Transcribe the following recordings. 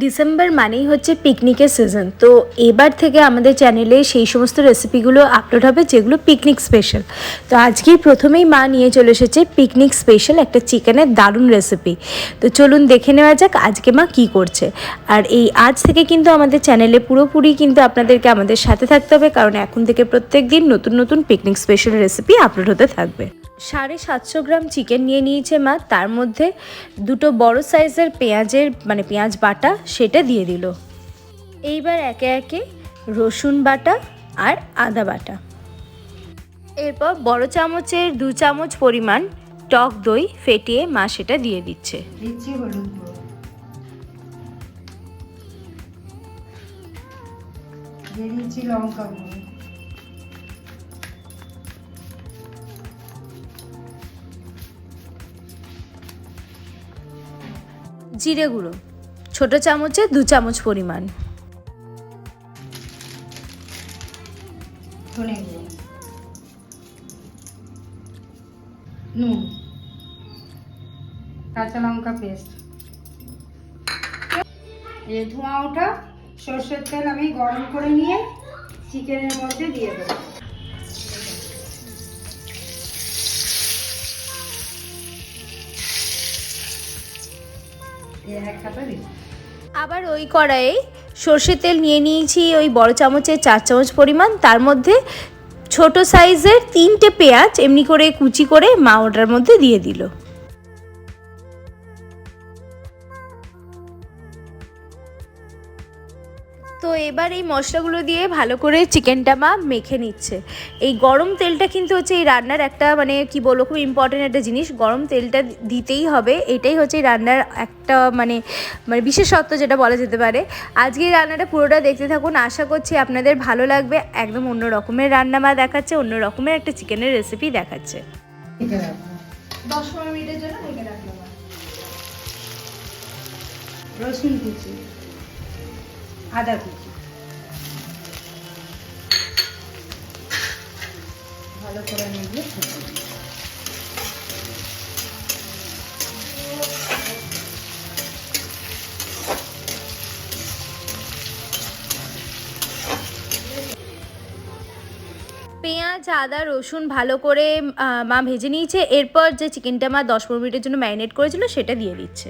December মানেই হচ্ছে পিকনিকের সিজন। তো এবার থেকে আমাদের চ্যানেলে সেই সমস্ত রেসিপিগুলো আপলোড হবে যেগুলো পিকনিক স্পেশাল। তো আজকেই প্রথমেই মা নিয়ে চলে এসেছে পিকনিক স্পেশাল একটা চিকেনের দারুণ রেসিপি। তো চলুন দেখে নেওয়া যাক আজকে মা কী করছে। আর এই আজ থেকে কিন্তু আমাদের চ্যানেলে পুরোপুরি কিন্তু আপনাদেরকে আমাদের সাথে থাকতে হবে, কারণ এখন থেকে প্রত্যেক দিন নতুন নতুন পিকনিক স্পেশাল রেসিপি আপলোড হতে থাকবে। 750 গ্রাম চিকেন নিয়ে নিয়েছে মা, তার মধ্যে দুটো বড় সাইজের পেঁয়াজ বাটা সেটা দিয়ে দিল। এইবার একে একে রসুন বাটা আর আদা বাটা, এরপর বড় চামচের 2 চামচ পরিমাণ টক দই ফেটিয়ে মা সেটা দিয়ে দিচ্ছে। হলুদ গুঁড়ো দিয়ে দিচ্ছি, লঙ্কা গুঁড়ো, জিরে গুঁড়ো ছোট চামচে 2 চামচ পরিমাণ, ধনে গুঁড়ো, নুন, কাঁচা লঙ্কা পেস্ট। এই ধোঁয়া ওঠা সর্ষের তেল আমি গরম করে নিয়ে চিকেনের মধ্যে দিয়ে দেবো। আবার ওই কড়াইয়ে সর্ষের তেল নিয়ে নিয়েছি ওই বড় চামচের 4 চামচ পরিমাণ, তার মধ্যে ছোট সাইজের 3টে পেঁয়াজ এমনি করে কুচি করে মা ওটার মধ্যে দিয়ে দিল। তো এবার এই মশলাগুলো দিয়ে ভালো করে চিকেনটা মা মেখে নিচ্ছে। এই গরম তেলটা কিন্তু হচ্ছে এই রান্নার একটা কি বলবো, খুব ইম্পর্টেন্ট একটা জিনিস। গরম তেলটা দিতেই হবে, এটাই হচ্ছে এই রান্নার একটা বিশেষত্ব যেটা বলা যেতে পারে। আজকে এই রান্নাটা পুরোটা দেখতে থাকুন, আশা করছি আপনাদের ভালো লাগবে। একদম অন্য রকমের রান্না মা দেখাচ্ছে, অন্য রকমের একটা চিকেনের রেসিপি দেখাচ্ছে। 10-15 মিনিটের জন্য ঢেকে রাখলাম। রসুন কুচি, আদা কুচি ভালো করে নেড়ে পেঁয়াজ আদা রসুন ভালো করে মা ভেজে নিয়েছে। এরপর যে চিকেনটা মা 10-15 মিনিটের জন্য ম্যারিনেট করেছিল সেটা দিয়ে দিচ্ছে।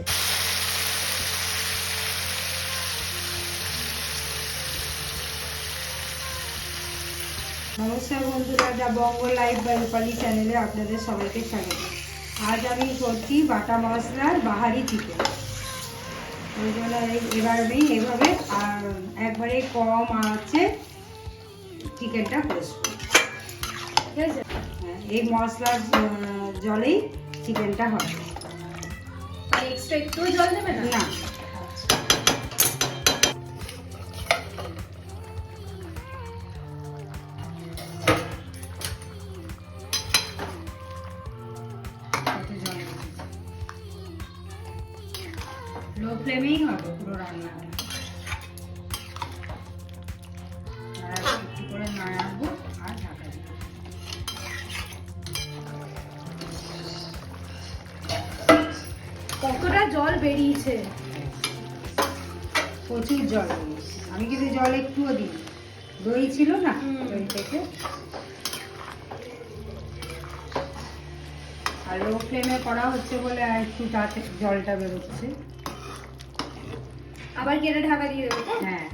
নমস্কার বন্ধুরা, দ্য বঙ্গ লাইফ বাই রূপালী চ্যানেলে আপনাদের সবাইকে স্বাগত। আজ আমি করছি বাটা মশলার বাহারি চিকেন। ওই জন্য এভাবে আর একবারে কম আছে চিকেনটা কষবো, ঠিক আছে? এই মশলার জলেই চিকেনটা হবে, এক্সট্রা একটু জল দেবে না? না। লো ফ্লেমেই হবে পুরো রান্নাটা। একটু করে নাড়াবো আর ঢাকা দিব। কতটা জল বেরিয়েছে, প্রচুর জল বেরিয়েছে। আমি কিন্তু জল একটুও দিই, দই ছিল না, দই থেকে। আর লো ফ্লেমে করা হচ্ছে বলে আর একটু তাড়াতাড়ি জলটা বেরোচ্ছে। আবার কি এটা ঢাকা দিয়ে দেবো? হ্যাঁ,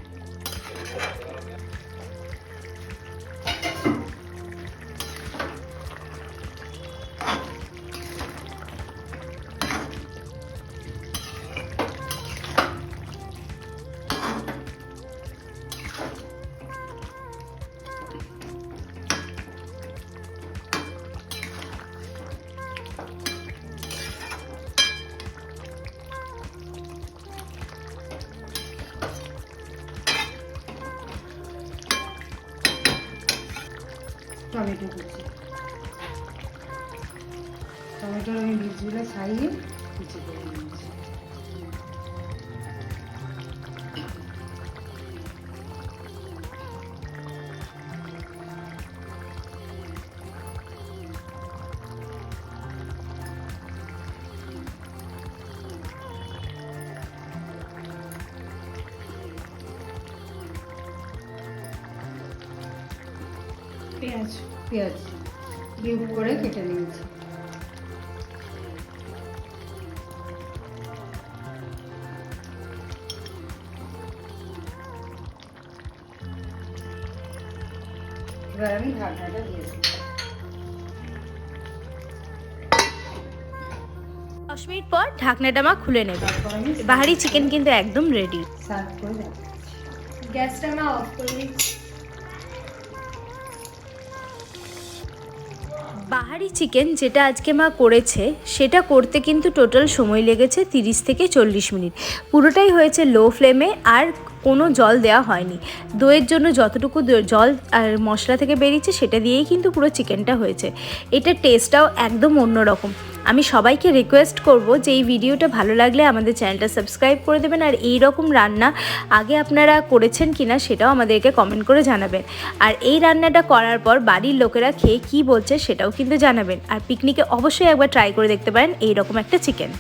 টমেটো কুচি, টমেটোর আমি বীজগুলো ছাড়িয়ে কুচি করে নিয়েছি। পেঁয়াজ পেঁয়াজ কিউব করে কেটে নিয়েছি। এবার আমি ঢাকনাটা দিয়েছি। 10 মিনিট পর ঢাকনাটা মা খুলে নেবে। তারপর আমি বাহারি চিকেন কিন্তু একদম রেডি। সার্ভ করে দেবো। গ্যাসটা মা অফ করে দিচ্ছি। বাহারি চিকেন যেটা আজকে মা করেছে সেটা করতে কিন্তু টোটাল সময় লেগেছে 30 থেকে 40 মিনিট। পুরোটাই হয়েছে লো ফ্লেমে, আর কোনো জল দেওয়া হয়নি। দইয়ের জন্য যতটুকু জল আর মশলা থেকে বেরিয়েছে সেটা দিয়েই কিন্তু পুরো চিকেনটা হয়েছে। এটার টেস্টটাও একদম অন্যরকম। আমি সবাইকে রিকোয়েস্ট করব যে এই ভিডিওটা ভালো লাগলে আমাদের চ্যানেলটা সাবস্ক্রাইব করে দেবেন, আর এই রকম রান্না আগে আপনারা করেছেন কিনা সেটাও আমাদেরকে কমেন্ট করে জানাবেন। আর এই রান্নাটা করার পর বাড়ির লোকেরা খেয়ে কী বলছে সেটাও কিন্তু জানাবেন। আর পিকনিকে অবশ্যই একবার ট্রাই করে দেখতে পারেন এই রকম একটা চিকেন।